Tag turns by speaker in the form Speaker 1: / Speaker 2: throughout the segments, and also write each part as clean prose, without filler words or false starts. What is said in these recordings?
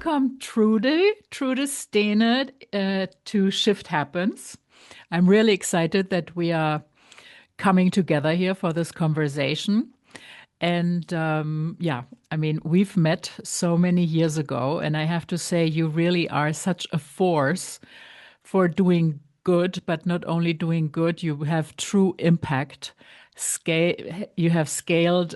Speaker 1: welcome Trude Stene to Shift Happens. I'm really excited that we are coming together here for this conversation. And yeah, I mean, we've met so many years ago, and I have to say, you really are such a force for doing good, but not only doing good, you have true impact. You have scaled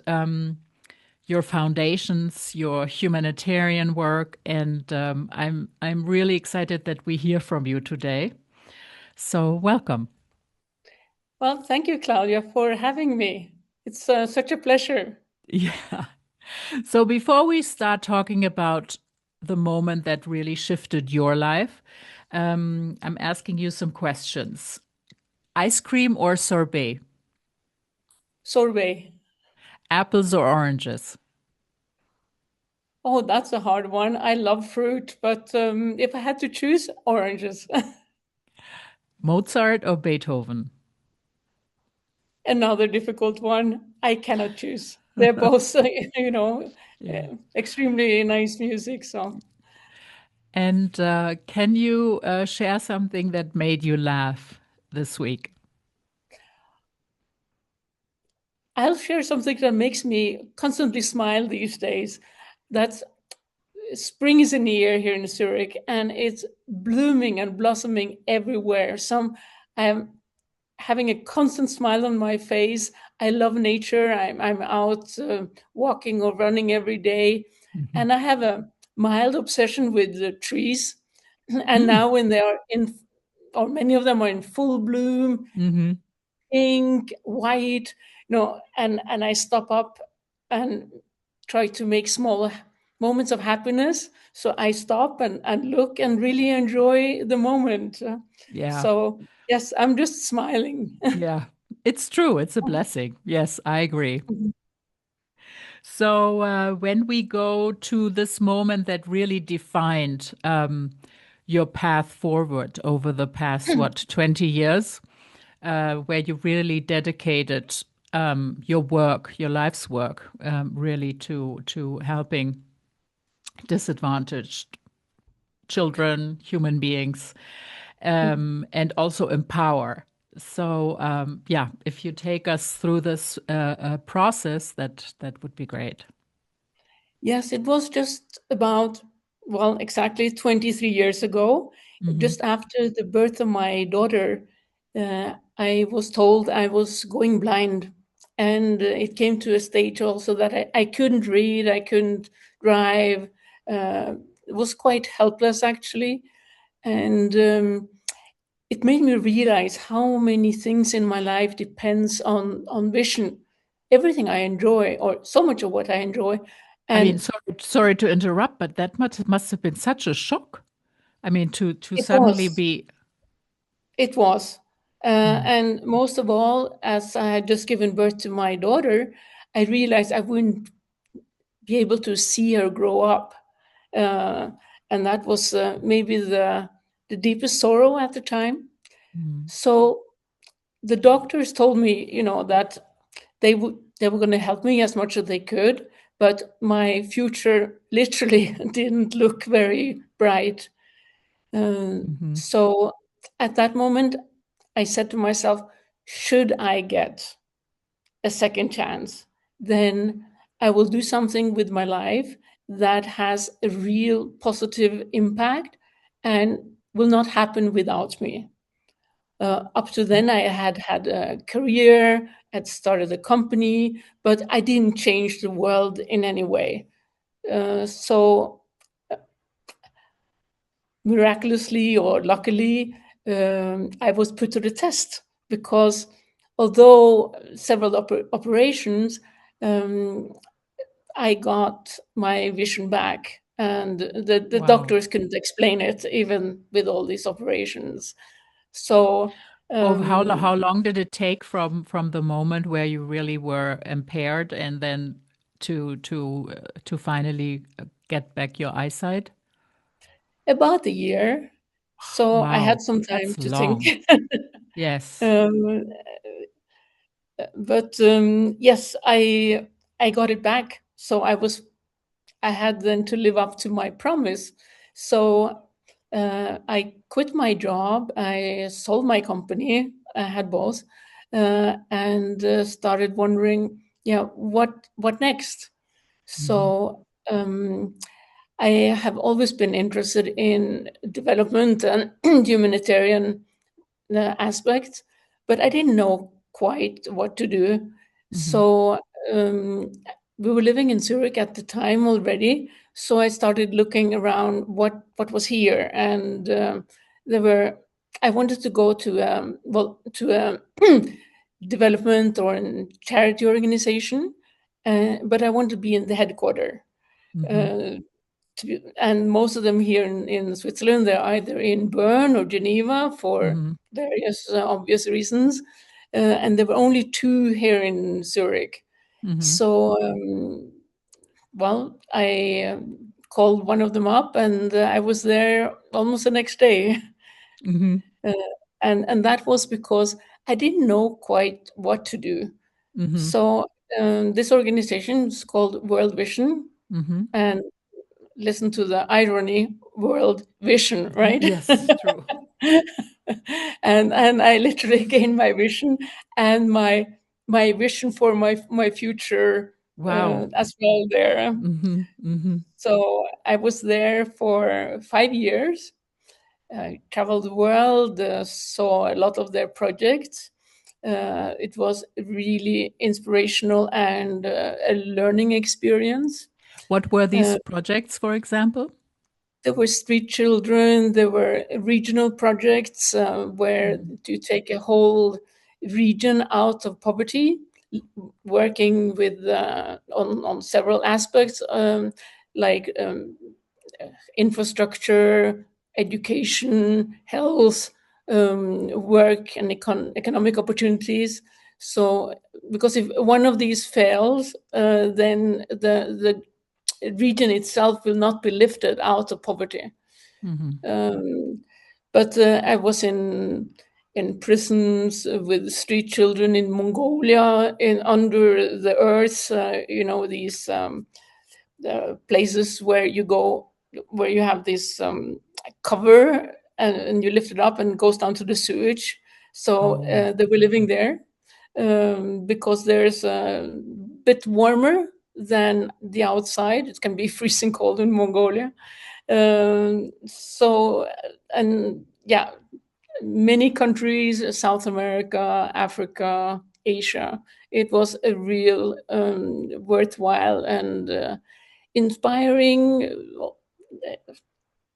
Speaker 1: your foundations, your humanitarian work, and I'm really excited that we hear from you today. So welcome.
Speaker 2: Well, thank you, Claudia, for having me. It's such a pleasure.
Speaker 1: Yeah. So before we start talking about the moment that really shifted your life, I'm asking you some questions. Ice cream or sorbet?
Speaker 2: Sorbet.
Speaker 1: Apples or oranges?
Speaker 2: Oh, that's a hard one. I love fruit, but if I had to choose, oranges.
Speaker 1: Mozart or Beethoven?
Speaker 2: Another difficult one. I cannot choose. They're both, you know,
Speaker 1: Yeah.
Speaker 2: extremely nice music. So
Speaker 1: And can you share something that made you laugh this week?
Speaker 2: I'll share something that makes me constantly smile these days. That's spring is in the air here in Zurich, and it's blooming and blossoming everywhere. I'm having a constant smile on my face. I love nature. I'm out walking or running every day,
Speaker 1: Mhm.
Speaker 2: and I have a mild obsession with the trees. And
Speaker 1: Mm.
Speaker 2: now when they are in, or many of them are in full bloom,
Speaker 1: Hmm.
Speaker 2: pink, white, and I stop up and try to make small moments of happiness. So I stop and look and really enjoy the moment.
Speaker 1: Yeah,
Speaker 2: So yes, I'm just smiling.
Speaker 1: yeah. It's true. It's a blessing. Yes, I agree.
Speaker 2: Mhm.
Speaker 1: So when we go to this moment that really defined your path forward over the past, what, 20 years, where you really dedicated your work, your life's work, really to helping disadvantaged children, human beings, and also empower. So, yeah, if you take us through this process, that would be great.
Speaker 2: Yes, it was just about, well, exactly 23 years ago,
Speaker 1: Hmm.
Speaker 2: just after the birth of my daughter. I was told I was going blind. And it came to a stage also that I couldn't read, I couldn't drive. Uh, it was quite helpless, actually. And it made me realize how many things in my life depends on vision. Everything I enjoy, or so much of what I enjoy.
Speaker 1: I mean,
Speaker 2: And
Speaker 1: sorry to interrupt, but that must have been such a shock. I mean, to
Speaker 2: it
Speaker 1: suddenly
Speaker 2: was.
Speaker 1: be.
Speaker 2: It was.
Speaker 1: Mm.
Speaker 2: And most of all, as I had just given birth to my daughter, I realized I wouldn't be able to see her grow up. Uh, and that was maybe the deepest sorrow at the time.
Speaker 1: Mm.
Speaker 2: So the doctors told me, that they were going to help me as much as they could, but my future literally didn't look very bright.
Speaker 1: Hmm.
Speaker 2: So at that moment, I said to myself, should I get a second chance, then I will do something with my life that has a real positive impact and will not happen without me. Up to then, I had had a career, had started a company, but I didn't change the world in any way. So miraculously or luckily, I was put to the test because although several operations, um, I got my vision back. And the
Speaker 1: Wow.
Speaker 2: doctors couldn't explain it, even with all these operations. So,
Speaker 1: Well,
Speaker 2: um,
Speaker 1: how long did it take from the moment where you really were impaired and then to finally get back your eyeyesight?
Speaker 2: about a year. So I
Speaker 1: Wow,
Speaker 2: had some time
Speaker 1: that's
Speaker 2: to think.
Speaker 1: long. Yes.
Speaker 2: um, but yes, I got it back. So I had then to live up to my promise. So I quit my job. I sold my company. I had both, and started wondering, yeah, what next?
Speaker 1: Mhm.
Speaker 2: So I have always been interested in development and humanitarian aspects, but I didn't know quite what to do.
Speaker 1: Mhm.
Speaker 2: So um, we were living in Zurich at the time already. So I started looking around what was here, and there were. I wanted to go to to a development or a charity organization, but I wanted to be in the headquarter.
Speaker 1: Mhm.
Speaker 2: Uh, and most of them here in Switzerland, they're either in Bern or Geneva for
Speaker 1: Mhm.
Speaker 2: various obvious reasons. And there were only two here in Zurich.
Speaker 1: Mhm.
Speaker 2: So, well, I called one of them up, and I was there almost the next day.
Speaker 1: Mhm.
Speaker 2: Uh, and that was because I didn't know quite what to do.
Speaker 1: Mhm.
Speaker 2: So this organization is called World Vision,
Speaker 1: Mhm.
Speaker 2: and listen to the irony, world vision, right?
Speaker 1: Yes, true.
Speaker 2: And I literally gained my vision and my vision for my future
Speaker 1: Wow.
Speaker 2: as well there.
Speaker 1: Mhm. Mhm.
Speaker 2: So I was there for 5 years. I traveled the world, saw a lot of their projects. It was really inspirational and a learning experience.
Speaker 1: What were these
Speaker 2: Uh,
Speaker 1: projects, for example?
Speaker 2: There were street children. There were regional projects where
Speaker 1: Mhm.
Speaker 2: to take a whole region out of poverty, working with on several aspects like infrastructure, education, health, work, and economic opportunities. So, because if one of these fails, then the region itself will not be lifted out of poverty.
Speaker 1: Mhm.
Speaker 2: Um, but I was in prisons with street children in Mongolia, in under the earth. These the places where you go, where you have this cover, and you lift it up and it goes down to the sewage. So
Speaker 1: Oh.
Speaker 2: they were living there because there's a bit warmer than the outside. It can be freezing cold in Mongolia. So, and yeah, many countries, South America, Africa, Asia. It was a real worthwhile and inspiring,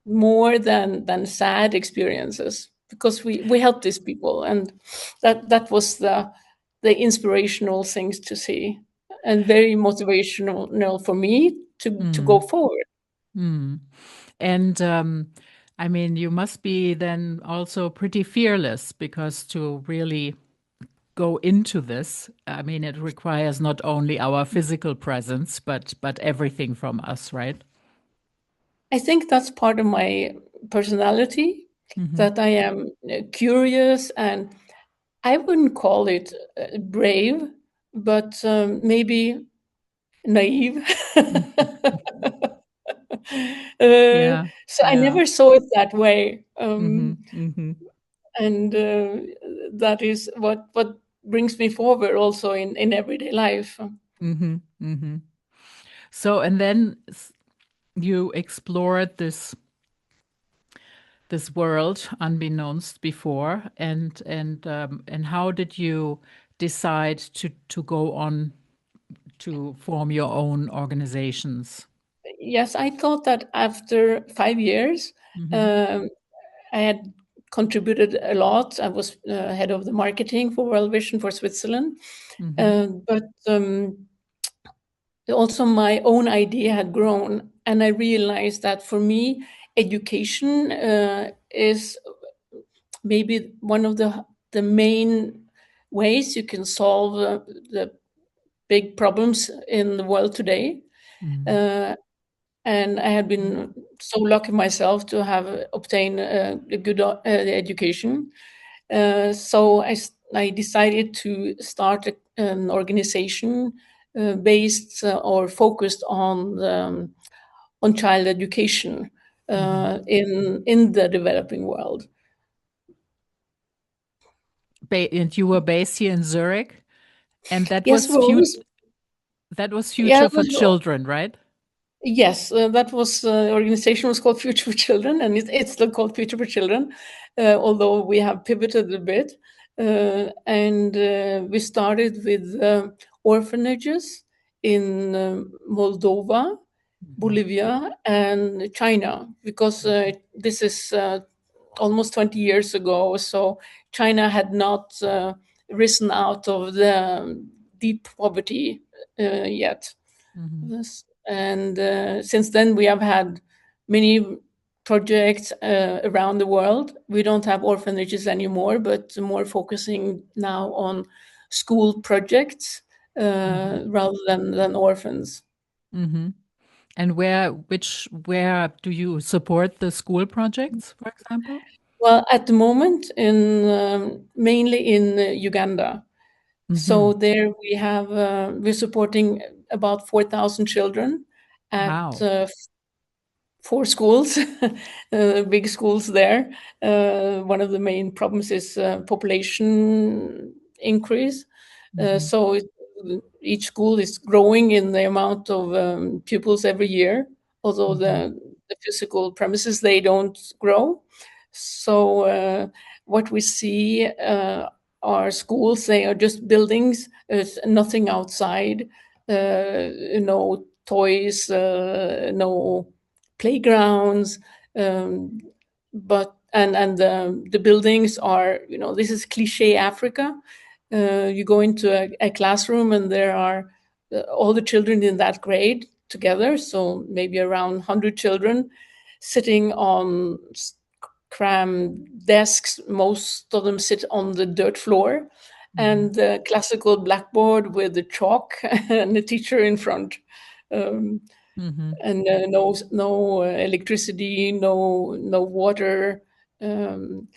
Speaker 2: more than sad experiences, because we helped these people, and that was the inspirational things to see, and very motivational for me to go
Speaker 1: Mm.
Speaker 2: forward.
Speaker 1: Mm. And I mean, you must be then also pretty fearless because to really go into this, I mean, it requires not only our physical presence, but everything from us, right?
Speaker 2: I think that's part of my personality,
Speaker 1: Mhm.
Speaker 2: that I am curious, and I wouldn't call it brave, but maybe naive.
Speaker 1: Yeah.
Speaker 2: So I
Speaker 1: Yeah.
Speaker 2: never saw it that way,
Speaker 1: Mhm. Mhm.
Speaker 2: and that is what brings me forward also in everyday life.
Speaker 1: Mhm. Mhm. So, and then you explored this world unbeknownst before, and how did you decide to go on to form your own organizations?
Speaker 2: Yes, I thought that after 5 years,
Speaker 1: Mhm.
Speaker 2: um, I had contributed a lot. I was head of the marketing for World Vision for Switzerland,
Speaker 1: Mhm.
Speaker 2: but also my own idea had grown, and I realized that for me, education is maybe one of the main ways you can solve the big problems in the world today.
Speaker 1: Mhm.
Speaker 2: Uh, and I had been so lucky myself to have obtained a good education. So I decided to start an organization based or focused on on child education
Speaker 1: Mhm.
Speaker 2: in the developing world.
Speaker 1: And you were based here in Zurich, and
Speaker 2: Yes, well, it was,
Speaker 1: that was
Speaker 2: yeah, it
Speaker 1: Future for
Speaker 2: was.
Speaker 1: Children, right?
Speaker 2: Yes, that was organization was called Future for Children, and it's still called Future for Children, although we have pivoted a bit. And we started with orphanages in Moldova,
Speaker 1: Mhm.
Speaker 2: Bolivia, and China, because
Speaker 1: Mhm.
Speaker 2: this is almost 20 years ago. So China had not risen out of the deep poverty yet.
Speaker 1: Mhm.
Speaker 2: Yes. And since then, we have had many projects around the world. We don't have orphanages anymore, but more focusing now on school projects
Speaker 1: Mhm.
Speaker 2: rather than orphans.
Speaker 1: Mhm. And where do you support the school projects, for example?
Speaker 2: Well, at the moment, in mainly in Uganda. So
Speaker 1: Mhm.
Speaker 2: there we have we're supporting about 4,000 children at
Speaker 1: Wow.
Speaker 2: 4 schools, big schools there. One of the main problems is population increase.
Speaker 1: Mhm.
Speaker 2: Each school is growing in the amount of pupils every year, although
Speaker 1: Mhm.
Speaker 2: the physical premises they don't grow. So what we see are schools. They are just buildings. There's nothing outside. No toys. No playgrounds, but and the buildings are, this is cliche Africa. You go into a classroom and there are all the children in that grade together, so maybe around 100 children sitting on crammed desks. Most of them sit on the dirt floor,
Speaker 1: Mhm.
Speaker 2: and the classical blackboard with the chalk and the teacher in front. Um,
Speaker 1: Mhm.
Speaker 2: and no electricity, no water, um,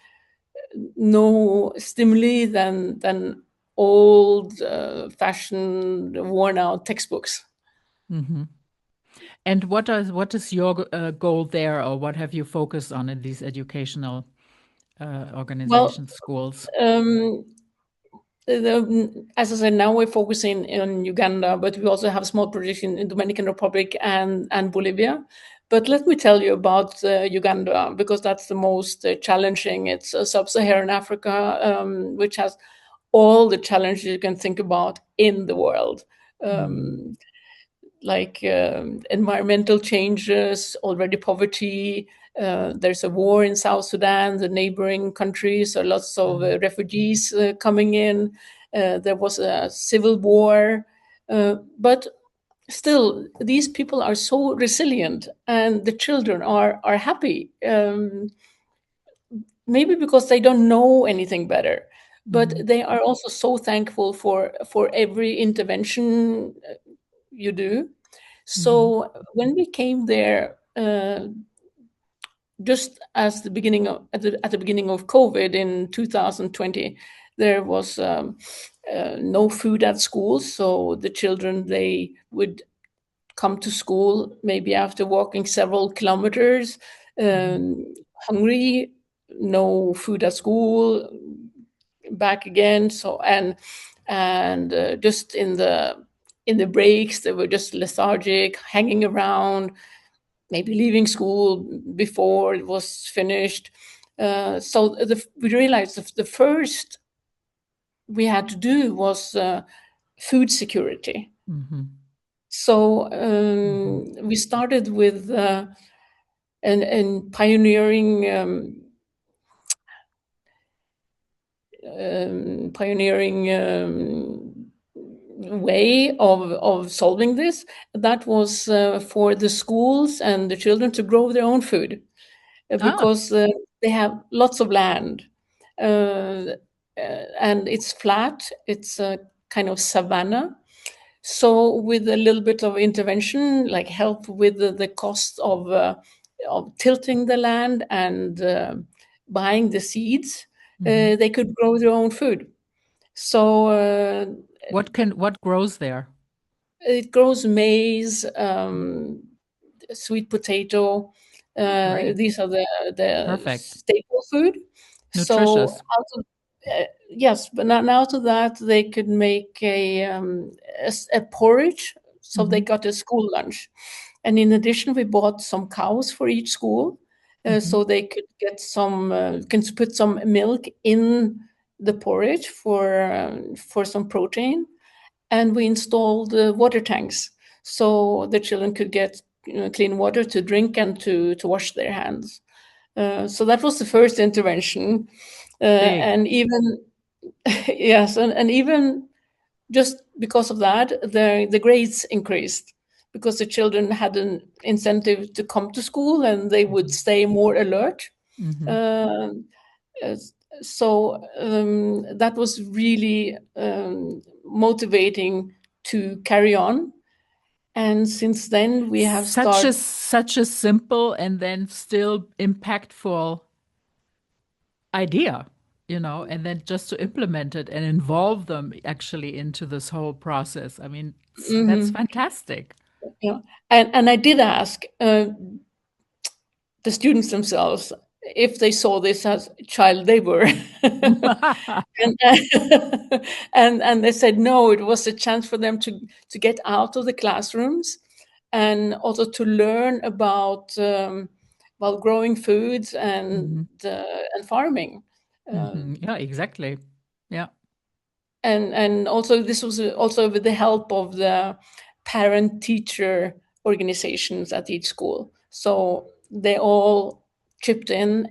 Speaker 2: no stimuli than old fashioned, worn out textbooks.
Speaker 1: Mhm. And what is your goal there, or what have you focused on in these educational
Speaker 2: Well,
Speaker 1: organizations, schools?
Speaker 2: um, as I said, now we're focusing in Uganda, but we also have small projects in Dominican Republic and Bolivia. But let me tell you about Uganda, because that's the most challenging. It's sub-Saharan Africa, which has all the challenges you can think about in the world.
Speaker 1: Mhm.
Speaker 2: Um, like environmental changes, already poverty. There's a war in South Sudan, the neighboring countries, so lots of
Speaker 1: Mhm.
Speaker 2: refugees coming in. There was a civil war. But still, these people are so resilient, and the children are happy. Maybe because they don't know anything better, but
Speaker 1: Mhm.
Speaker 2: they are also so thankful for every intervention you do.
Speaker 1: Mhm.
Speaker 2: So when we came there, just as the beginning of at the beginning of COVID in 2020, there was no food at school. So the children, they would come to school maybe after walking several kilometers,
Speaker 1: Mhm.
Speaker 2: um, hungry, no food at school, back again. So and just in the breaks, they were just lethargic, hanging around, maybe leaving school before it was finished. We realized the first we had to do was food security.
Speaker 1: Mhm.
Speaker 2: So
Speaker 1: Mhm.
Speaker 2: we started with an pioneering way of solving this. That was for the schools and the children to grow their own food,
Speaker 1: Ah.
Speaker 2: because they have lots of land, uh, and it's flat. It's a kind of savanna. So with a little bit of intervention, like help with the cost of tilting the land and buying the seeds,
Speaker 1: Mhm.
Speaker 2: they could grow their own food. So
Speaker 1: What grows there?
Speaker 2: it grows maize, sweet potato.
Speaker 1: Great.
Speaker 2: These are the
Speaker 1: Perfect.
Speaker 2: staple food. So
Speaker 1: Nutritious.
Speaker 2: out of yes, but now out of that they could make a porridge. So they
Speaker 1: Hmm.
Speaker 2: got a school lunch, and in addition, we bought some cows for each school,
Speaker 1: Hmm.
Speaker 2: so they could get some can put some milk in the porridge for some protein, and we installed water tanks so the children could get clean water to drink and to wash their hands. So that was the first intervention,
Speaker 1: Big.
Speaker 2: and even yes, and even just because of that, the grades increased because the children had an incentive to come to school and they would
Speaker 1: Hmm.
Speaker 2: stay more alert.
Speaker 1: Hmm.
Speaker 2: Uh, uh, so that was really motivating to carry on. And since then, we have started.
Speaker 1: Such a simple and then still impactful idea, and then just to implement it and involve them actually into this whole process. I mean, that's
Speaker 2: Mhm,
Speaker 1: fantastic.
Speaker 2: yeah. And I did ask the students themselves if they saw this as child labor. And and they said no, it was a chance for them to get out of the classrooms and also to learn about well, growing foods
Speaker 1: Hmm.
Speaker 2: and farming.
Speaker 1: Hmm.
Speaker 2: Um,
Speaker 1: Yeah, exactly. Yeah.
Speaker 2: and also this was also with the help of the parent teacher organizations at each school, so they all chipped in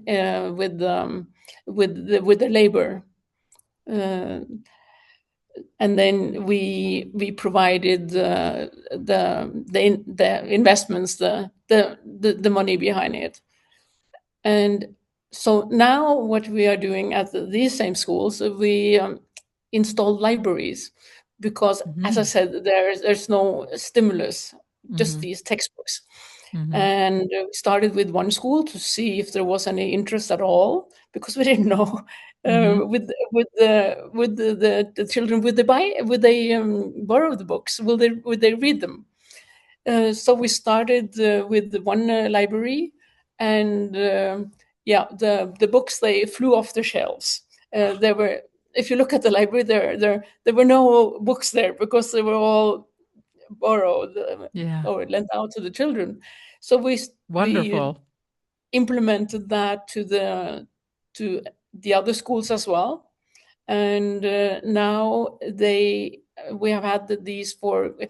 Speaker 2: with the labor, uh, and then we provided the investments, the money behind it. And so now what we are doing at these same schools, we installed libraries because, as I
Speaker 1: Hmm.
Speaker 2: said, there's no stimulus, just
Speaker 1: Hmm.
Speaker 2: these textbooks.
Speaker 1: Hmm.
Speaker 2: And we started with one school to see if there was any interest at all, because we didn't know
Speaker 1: Hmm.
Speaker 2: with the children, would they borrow the books, would they read them. So we started with the one library, and yeah, the books, they flew off the shelves. There were, if you look at the library, there were no books there because they were all borrowed
Speaker 1: Yeah.
Speaker 2: or lent out to the children. So we
Speaker 1: Wonderful.
Speaker 2: implemented that to the other schools as well, and now we have had these for a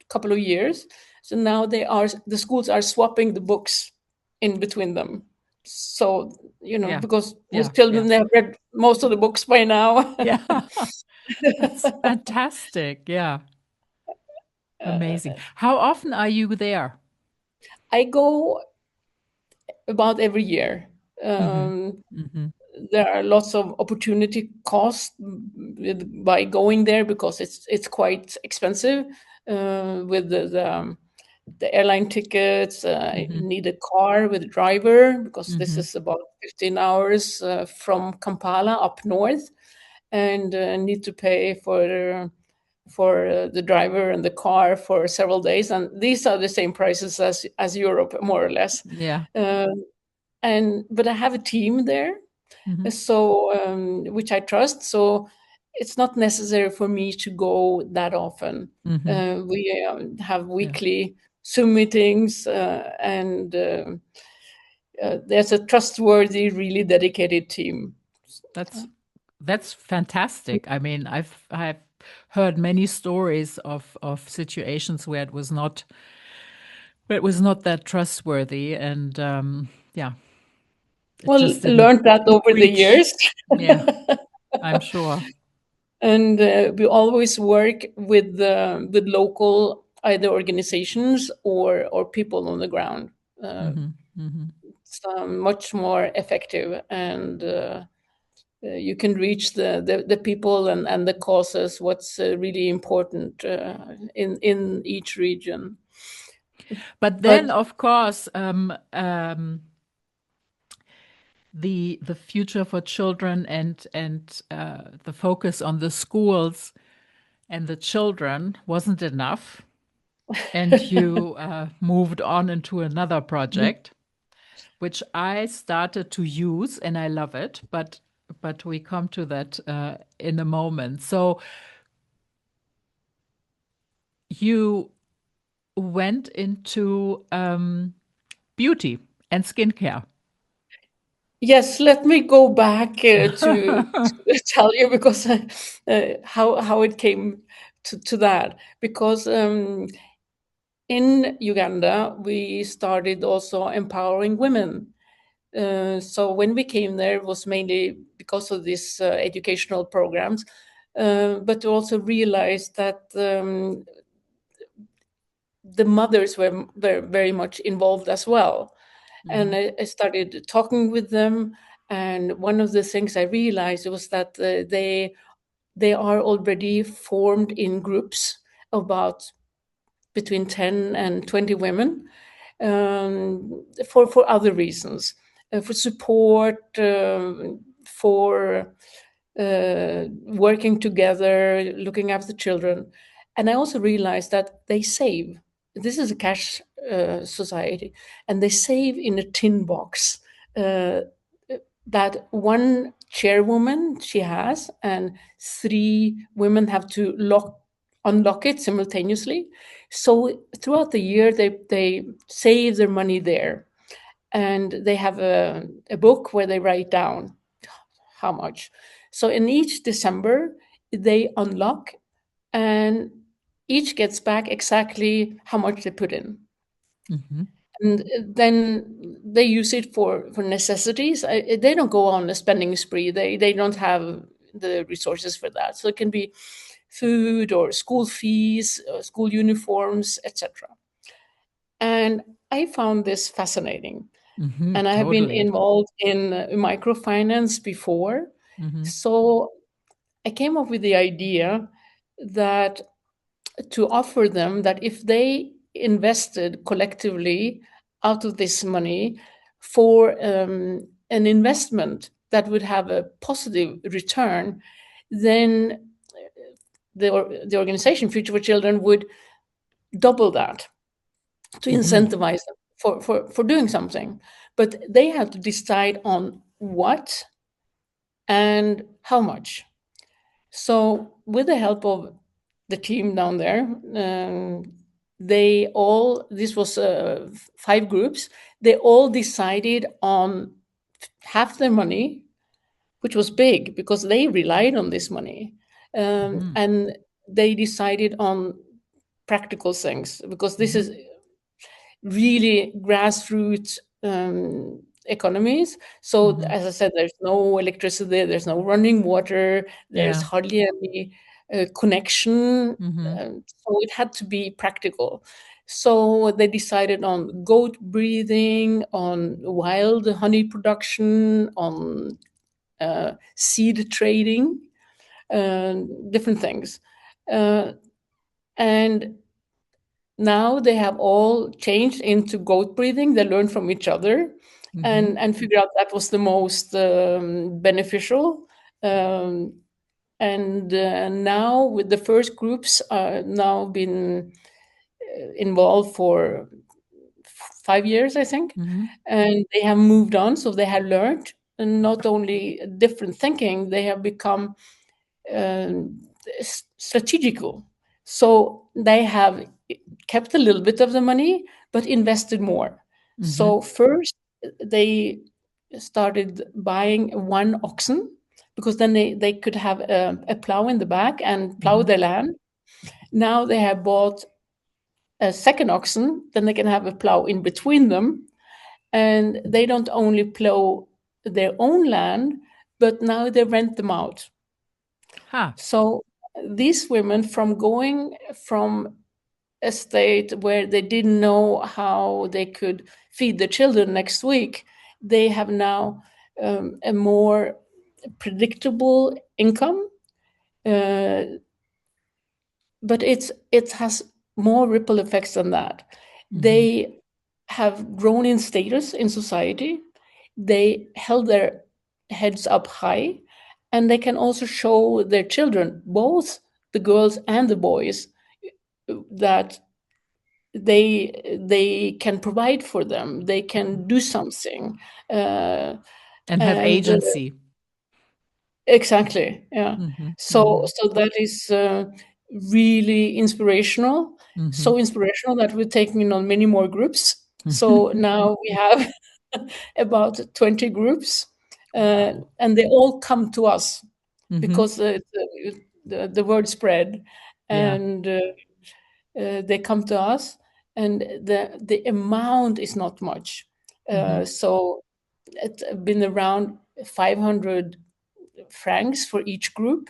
Speaker 2: couple of years. So now the schools are swapping the books in between them. So
Speaker 1: Yeah.
Speaker 2: because
Speaker 1: Yeah.
Speaker 2: with
Speaker 1: Yeah.
Speaker 2: children, they have read most of the books by now.
Speaker 1: Yeah. That's fantastic. Yeah. Amazing. How often are you there?
Speaker 2: I go about every year.
Speaker 1: Hmm.
Speaker 2: Um,
Speaker 1: Hmm.
Speaker 2: there are lots of opportunity cost by going there because it's quite expensive with the airline tickets. I
Speaker 1: Hmm.
Speaker 2: need a car with a driver because this
Speaker 1: Hmm.
Speaker 2: is about 15 hours from Kampala up north, and need to pay for the driver and the car for several days. And these are the same prices as Europe, more or less.
Speaker 1: Yeah.
Speaker 2: Um, and but I have a team there,
Speaker 1: Hmm.
Speaker 2: so which I trust. So it's not necessary for me to go that often.
Speaker 1: Hmm.
Speaker 2: We have
Speaker 1: Yeah.
Speaker 2: weekly Zoom meetings, and there's a trustworthy, really dedicated team.
Speaker 1: That's that's fantastic. I mean, I've heard many stories of situations where it was not that trustworthy, and yeah, it
Speaker 2: Well,
Speaker 1: just didn't
Speaker 2: learned that over the
Speaker 1: reach.
Speaker 2: years.
Speaker 1: Yeah, I'm sure.
Speaker 2: And we always work with local either organizations or people on the ground. Uh,
Speaker 1: Hmm. Hmm.
Speaker 2: it's much more effective, and you can reach the people and the causes, what's really important in each region.
Speaker 1: But
Speaker 2: But
Speaker 1: then, of course, the future for children and the focus on the schools and the children wasn't enough. And you moved on into another project, which I started to use, and I love it. But we come to that in a moment. So you went into beauty and skincare.
Speaker 2: Yes, let me go back to tell you because how it came to that. Because in Uganda, we started also empowering women. So when we came there, it was mainly because of these educational programs, but to also realize that the mothers were very much involved as well. And
Speaker 1: Hmm.
Speaker 2: I started talking with them. And one of the things I realized was that they are already formed in groups, about between 10 and 20 women, for other reasons, for support, for working together, looking after children. And I also realized that they save. This is a cash society, and they save in a tin box uh, that one chairwoman she has, and three women have to unlock it simultaneously. So throughout the year, they save their money there, and they have a book where they write down how much. So in each December, they unlock, and each gets back exactly how much they put in.
Speaker 1: Hmm.
Speaker 2: And then they use it for necessities. They don't go on a spending spree. They don't have the resources for that. So it can be food or school fees, school uniforms, etc. And I found this fascinating.
Speaker 1: Hmm.
Speaker 2: And I have been
Speaker 1: Totally.
Speaker 2: involved in microfinance before.
Speaker 1: Hmm.
Speaker 2: So I came up with the idea that to offer them that if they invested collectively out of this money for an investment that would have a positive return, then the organization Future for Children would double that to
Speaker 1: Hmm.
Speaker 2: incentivize them for doing something. But they have to decide on what and how much. So, with the help of the team down there, this was five groups, they all decided on half their money, which was big because they relied on this money.
Speaker 1: Hmm.
Speaker 2: And they decided on practical things because this
Speaker 1: Hmm.
Speaker 2: is really grassroots economies. So,
Speaker 1: Hmm.
Speaker 2: as I said, there's no electricity, there's no running water, there's
Speaker 1: Yeah.
Speaker 2: hardly any connection.
Speaker 1: Hmm.
Speaker 2: So, it had to be practical. So, they decided on goat breeding, on wild honey production, on seed trading, different things. Uh, and now they have all changed into goat breeding. They learned from each other,
Speaker 1: Hmm.
Speaker 2: and figured out that was the most beneficial. Um, and now with the first groups now been involved for 5 years, I think,
Speaker 1: Hmm.
Speaker 2: and they have moved on. So they have learned, and not only different thinking, they have become strategical. So they have kept a little bit of the money, but invested more.
Speaker 1: Hmm.
Speaker 2: So first they started buying one oxen because then they could have a plow in the back and plow
Speaker 1: Hmm.
Speaker 2: their land. Now they have bought a second oxen, then they can have a plow in between them. And they don't only plow their own land, but now they rent them out.
Speaker 1: Ha.
Speaker 2: So these women, from going from a state where they didn't know how they could feed the children next week, they have now a more predictable income. Uh, but it has more ripple effects than that.
Speaker 1: Hmm.
Speaker 2: They have grown in status in society. They held their heads up high, and they can also show their children, both the girls and the boys, that they can provide for them. They can do something,
Speaker 1: And have
Speaker 2: and
Speaker 1: agency.
Speaker 2: exactly, yeah.
Speaker 1: Mm-hmm.
Speaker 2: So
Speaker 1: Mm-hmm.
Speaker 2: so that is really inspirational.
Speaker 1: Mm-hmm.
Speaker 2: So inspirational that we're taking on many more groups. So now we have about 20 groups,
Speaker 1: Wow.
Speaker 2: and they all come to us
Speaker 1: Mm-hmm.
Speaker 2: because the word spread,
Speaker 1: Yeah.
Speaker 2: and they come to us, and the amount is not much.
Speaker 1: Mm-hmm.
Speaker 2: So it's been around 500 francs for each group,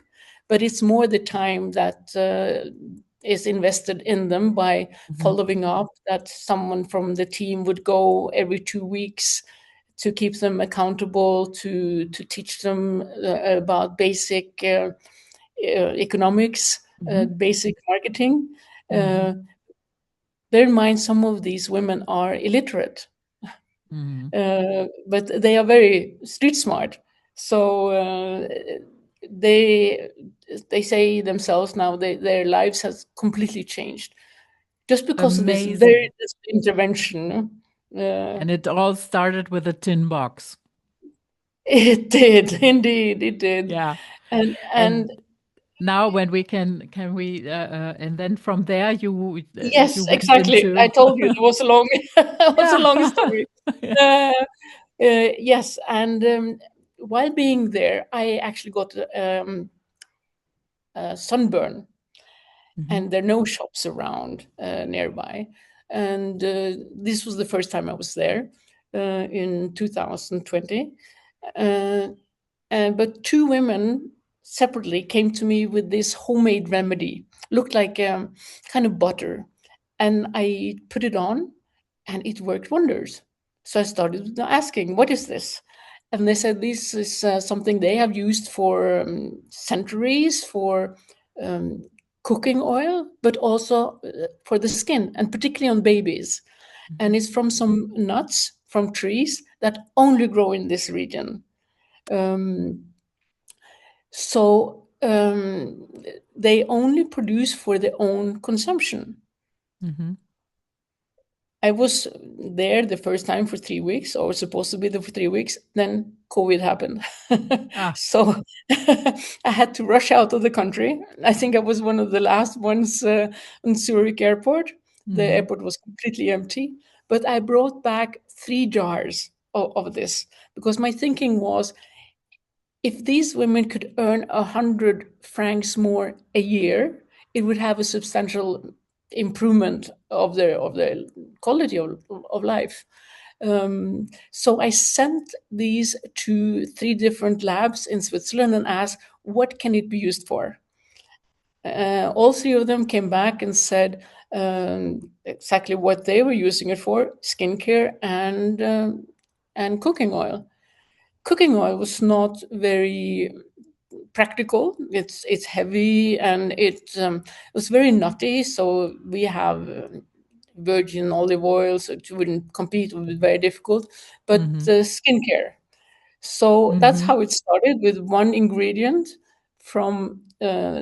Speaker 2: but it's more the time that is invested in them by
Speaker 1: Mm-hmm.
Speaker 2: following up, that someone from the team would go every 2 weeks to keep them accountable, to teach them about basic economics,
Speaker 1: Mm-hmm.
Speaker 2: basic marketing.
Speaker 1: Mm-hmm.
Speaker 2: Uh, Bear in mind, some of these women are illiterate,
Speaker 1: Mm-hmm.
Speaker 2: but they are very street smart. So they they say themselves now their lives has completely changed just because of this
Speaker 1: Amazing.
Speaker 2: this intervention. Uh,
Speaker 1: And it all started with a tin box.
Speaker 2: it did indeed, it did,
Speaker 1: Yeah.
Speaker 2: and
Speaker 1: And now when we can we and then from there you
Speaker 2: yes,
Speaker 1: went
Speaker 2: exactly. I
Speaker 1: into
Speaker 2: told you it was a long, it was a
Speaker 1: yeah.
Speaker 2: long story.
Speaker 1: Yeah.
Speaker 2: Uh, yes, and while being there, I actually got sunburn,
Speaker 1: Mhm.
Speaker 2: and there are no shops around nearby. And this was the first time I was there in 2020. Uh, but two women separately came to me with this homemade remedy, looked like kind of butter, and I put it on, and it worked wonders. So I started asking, "What is this?" And they said this is something they have used for centuries for um, cooking oil, but also for the skin, and particularly on babies. And
Speaker 1: Mhm.
Speaker 2: it's from some nuts from trees that only grow in this region. Um, so they only produce for their own consumption.
Speaker 1: Mhm.
Speaker 2: I was there the first time for 3 weeks, or was supposed to be there for 3 weeks. Then COVID happened.
Speaker 1: Ah.
Speaker 2: So I had to rush out of the country. I think I was one of the last ones in Zurich airport. The
Speaker 1: Mhm.
Speaker 2: airport was completely empty. But I brought back 3 jars of this because my thinking was, if these women could earn 100 francs more a year, it would have a substantial improvement of their quality of life. So I sent these to 3 different labs in Switzerland and asked, what can it be used for? All 3 of them came back and said exactly what they were using it for: skincare and cooking oil. Cooking oil was not very practical. It's heavy, and it was very nutty. So we have virgin olive oil, so it wouldn't compete. It would be very difficult. But
Speaker 1: Mhm.
Speaker 2: skincare. So that's
Speaker 1: Mhm.
Speaker 2: how it started, with one ingredient from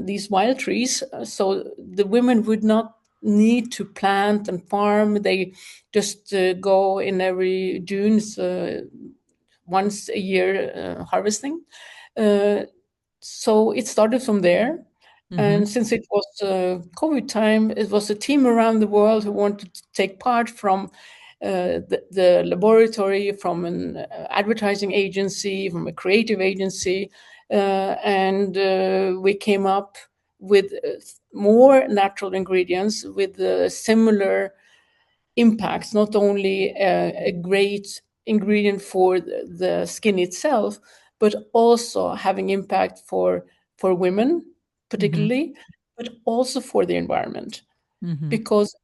Speaker 2: these wild trees. So the women would not need to plant and farm. They just go in every June, once a year, harvesting. Uh, so it started from there. And
Speaker 1: Mhm.
Speaker 2: since it was COVID time, it was a team around the world who wanted to take part, from the laboratory, from an advertising agency, from a creative agency. And we came up with more natural ingredients with similar impacts, not only a great ingredient for the skin itself, but also having impact for women
Speaker 1: Mhm.
Speaker 2: particularly, but also for the environment,
Speaker 1: Mhm.
Speaker 2: because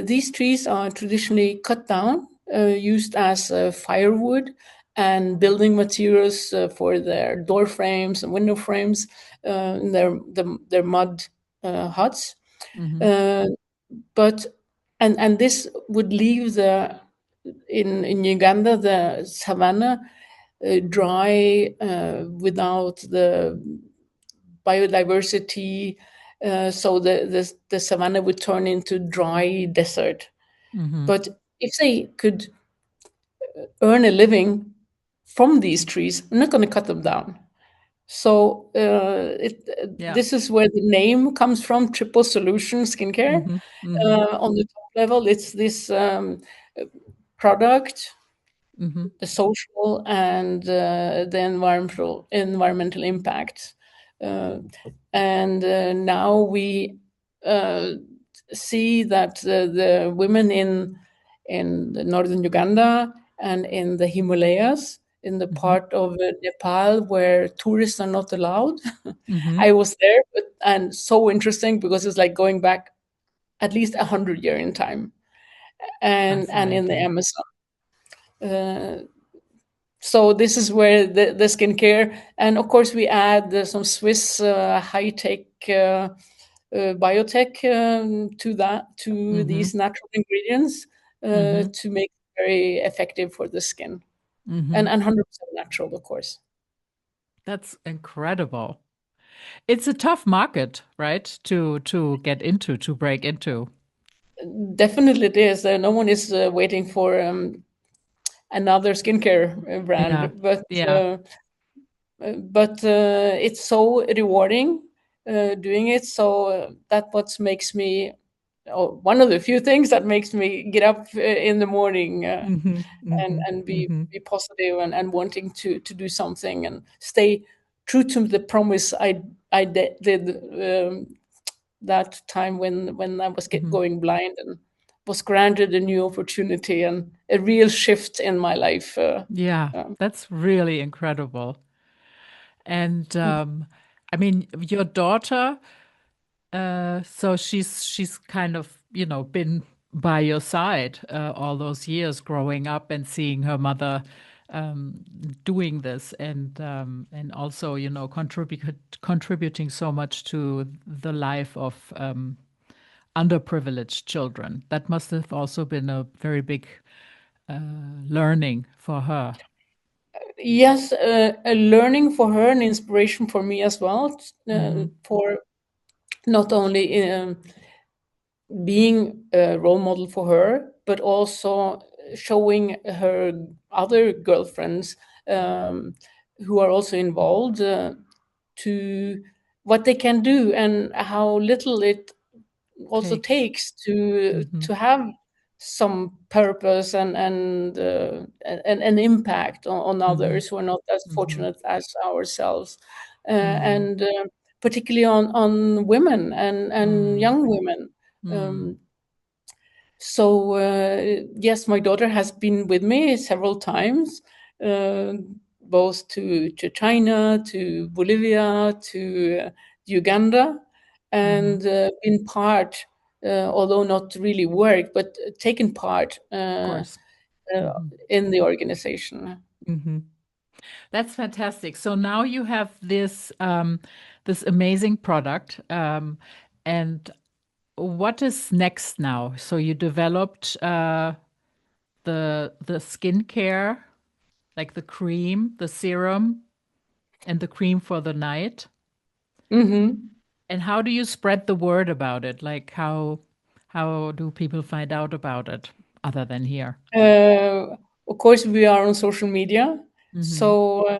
Speaker 2: these trees are traditionally cut down, used as firewood and building materials for their door frames and window frames, in their mud huts.
Speaker 1: Mhm.
Speaker 2: Uh, but and this would leave the in Uganda, the savanna, dry, without the biodiversity, So the savanna would turn into dry desert.
Speaker 1: Mm-hmm.
Speaker 2: But if they could earn a living from these trees, I'm not going to cut them down. So
Speaker 1: Yeah.
Speaker 2: this is where the name comes from, Triple Solution Skincare.
Speaker 1: Mm-hmm. Mm-hmm.
Speaker 2: On the top level, it's this product,
Speaker 1: Mm-hmm.
Speaker 2: the social and the environmental impact. Uh, and now we uh, see that the women in the northern Uganda and in the Himalayas, in the
Speaker 1: Mm-hmm.
Speaker 2: part of Nepal where tourists are not allowed.
Speaker 1: Mm-hmm.
Speaker 2: I was there, and so interesting because it's like going back at least 100 years in time, and in the
Speaker 1: Fascinating.
Speaker 2: Amazon. Uh, so this is where the skincare, and of course we add some Swiss high tech biotech to that, to
Speaker 1: Mm-hmm.
Speaker 2: these natural ingredients
Speaker 1: Mm-hmm.
Speaker 2: to make it very effective for the skin,
Speaker 1: Mm-hmm.
Speaker 2: and 100% natural, of course.
Speaker 1: That's incredible. It's a tough market, right? To get into, to break into.
Speaker 2: Definitely it is. No one is waiting for another skincare
Speaker 1: Yeah.
Speaker 2: brand,
Speaker 1: Yeah.
Speaker 2: but it's so rewarding doing it. So that what makes me, oh, one of the few things that makes me get up in the morning
Speaker 1: Mm-hmm. Mm-hmm.
Speaker 2: and
Speaker 1: Mm-hmm.
Speaker 2: be positive and wanting to do something and stay true to the promise I did that time when I was
Speaker 1: Mm-hmm.
Speaker 2: going blind and was granted a new opportunity and a real shift in my life.
Speaker 1: Yeah,
Speaker 2: Um,
Speaker 1: that's really incredible. And I mean, your daughter, so she's kind of, been by your side all those years growing up and seeing her mother um, doing this and also, contributing so much to the life of underprivileged children. That must have also been a very big learning for her.
Speaker 2: yes, a learning for her and inspiration for me as well,
Speaker 1: Mm-hmm.
Speaker 2: for not only being a role model for her, but also showing her other girlfriends who are also involved to what they can do and how little it also
Speaker 1: Takes.
Speaker 2: takes to
Speaker 1: Mm-hmm.
Speaker 2: have some purpose and an impact on
Speaker 1: Mm-hmm.
Speaker 2: others who are not as
Speaker 1: Mm-hmm.
Speaker 2: fortunate as ourselves,
Speaker 1: Mm-hmm.
Speaker 2: and particularly on women and
Speaker 1: Mm-hmm.
Speaker 2: young women.
Speaker 1: Mm-hmm.
Speaker 2: Um, so yes, my daughter has been with me several times, uh, both to China, to Bolivia, to Uganda,
Speaker 1: Mm-hmm.
Speaker 2: and been part, although not really work, but taken part
Speaker 1: Of course.
Speaker 2: uh,
Speaker 1: Mm-hmm.
Speaker 2: in the organization.
Speaker 1: Mm-hmm. That's fantastic. So now you have this amazing product. And what is next now? So you developed the skincare, like the cream, the serum, and the cream for the night.
Speaker 2: Hmm.
Speaker 1: And how do you spread the word about it? Like how do people find out about it other than here?
Speaker 2: Uh, of course, we are on social media,
Speaker 1: Mm-hmm.
Speaker 2: so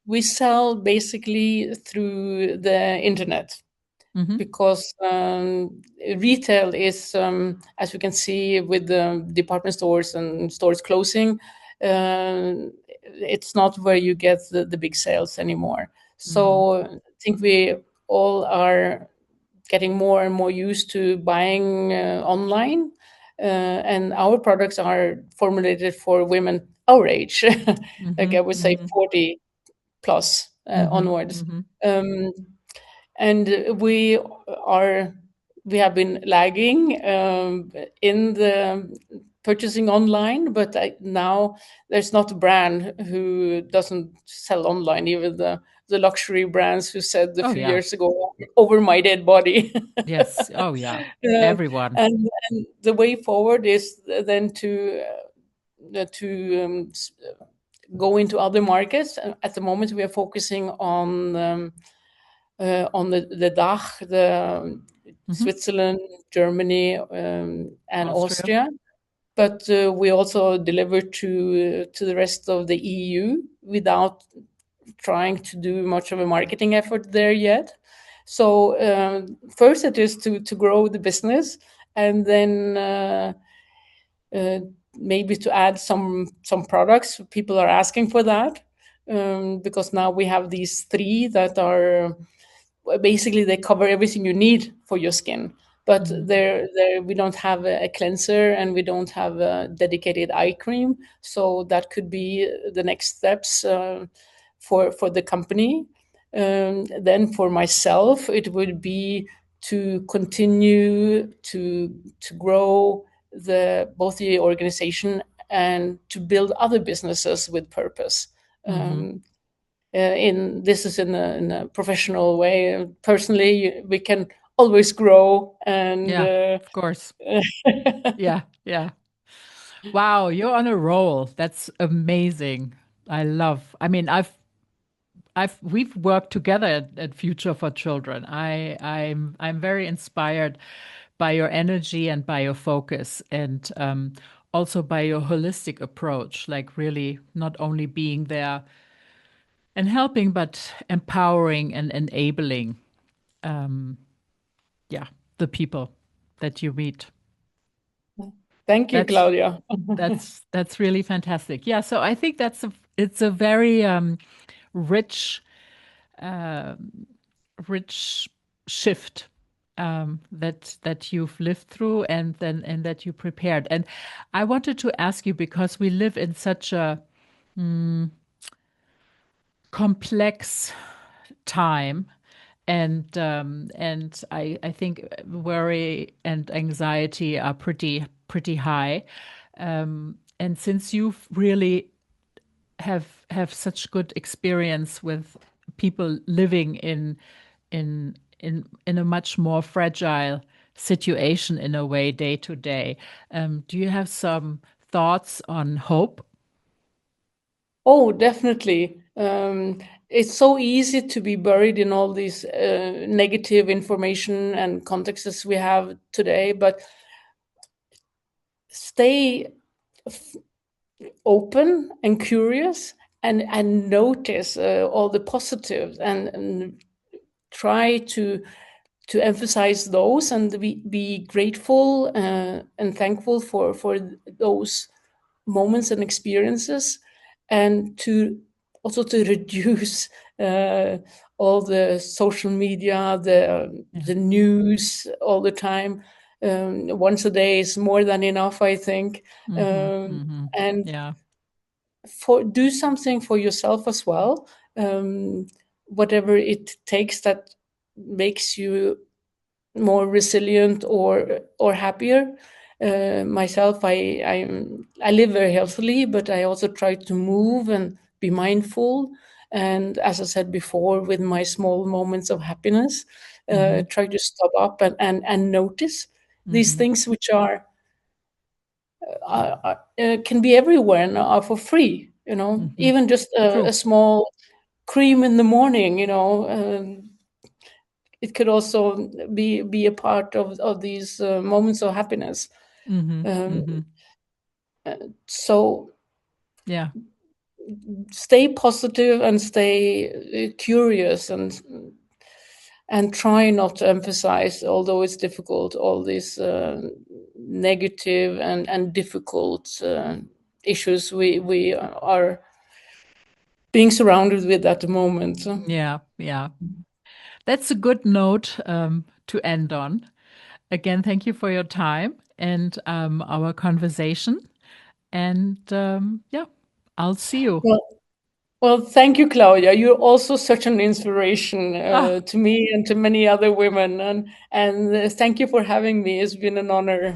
Speaker 2: we sell basically through the internet.
Speaker 1: Mm-hmm.
Speaker 2: Because retail is, as you can see with the department stores and stores closing, uh, it's not where you get the big sales anymore.
Speaker 1: Mm-hmm.
Speaker 2: So I think we all are getting more and more used to buying online. And our products are formulated for women our age, like
Speaker 1: Mm-hmm.
Speaker 2: I would say
Speaker 1: Mm-hmm.
Speaker 2: 40 plus
Speaker 1: Mm-hmm.
Speaker 2: onwards.
Speaker 1: Mm-hmm.
Speaker 2: Um, and are we have been lagging in the purchasing online, but now there's not a brand who doesn't sell online, even the luxury brands who said a
Speaker 1: Oh
Speaker 2: few
Speaker 1: yeah.
Speaker 2: years ago, over my dead body.
Speaker 1: Yes. Oh yeah.
Speaker 2: Uh,
Speaker 1: Everyone.
Speaker 2: and the way forward is then to go into other markets. At the moment we are focusing on on the DACH, the
Speaker 1: Hmm.
Speaker 2: Switzerland, Germany, and
Speaker 1: Austria.
Speaker 2: Austria. But we also deliver to the rest of the EU without trying to do much of a marketing effort there yet. So first it is to grow the business, and then uh, maybe to add some products. People are asking for that, because now we have these three that are basically they cover everything you need for your skin. But
Speaker 1: Hmm.
Speaker 2: there we don't have a cleanser, and we don't have a dedicated eye cream. So that could be the next steps for the company. Then for myself, it would be to continue to grow both the organization and to build other businesses with purpose.
Speaker 1: Hmm.
Speaker 2: In this is in a professional way. Personally, we can always grow, and
Speaker 1: Yeah, of course. Yeah, yeah. Wow, you're on a roll. That's amazing. I mean, we've worked together at Future for Children. I'm very inspired by your energy and by your focus, and also by your holistic approach, like really not only being there and helping, but empowering and enabling, yeah, the people that you meet.
Speaker 2: thank you,
Speaker 1: That's
Speaker 2: Claudia.
Speaker 1: that's really fantastic. Yeah, so I think it's a very rich rich shift that you've lived through and that you prepared. And I wanted to ask you because we live in such a complex time, and I think worry and anxiety are pretty high. And since you've really have such good experience with people living in a much more fragile situation in a way day to day. Do you have some thoughts on hope?
Speaker 2: Oh, definitely. It's so easy to be buried in all these negative information and contexts we have today, but stay open and curious, and notice all the positives, and try to emphasize those, and be grateful and thankful for those moments and experiences, and to also to reduce uh, all the social media,
Speaker 1: Yeah.
Speaker 2: the news all the time. Once a day is more than enough, I think.
Speaker 1: Mm-hmm.
Speaker 2: um,
Speaker 1: Mm-hmm.
Speaker 2: and
Speaker 1: Yeah.
Speaker 2: for do something for yourself as well, um, whatever it takes that makes you more resilient or happier. Myself, I live very healthily, but I also try to move and be mindful. And as I said before, with my small moments of happiness,
Speaker 1: Mm-hmm.
Speaker 2: try to stop up and notice these
Speaker 1: Mm-hmm.
Speaker 2: things which can be everywhere and are for free.
Speaker 1: Mm-hmm.
Speaker 2: Even just a
Speaker 1: True.
Speaker 2: small cream in the morning. It could also be a part of these moments of happiness.
Speaker 1: Mm-hmm.
Speaker 2: Um,
Speaker 1: Mm-hmm.
Speaker 2: so
Speaker 1: Yeah.
Speaker 2: stay positive and stay curious, and try not to emphasize, although it's difficult, all these negative and difficult issues we are being surrounded with at the moment.
Speaker 1: Yeah. Yeah. That's a good note to end on. Again, thank you for your time and our conversation. And yeah, I'll see you.
Speaker 2: Well, well, thank you, Claudia. You're also such an inspiration
Speaker 1: Ah,
Speaker 2: to me and to many other women, and thank you for having me. It's been an honor.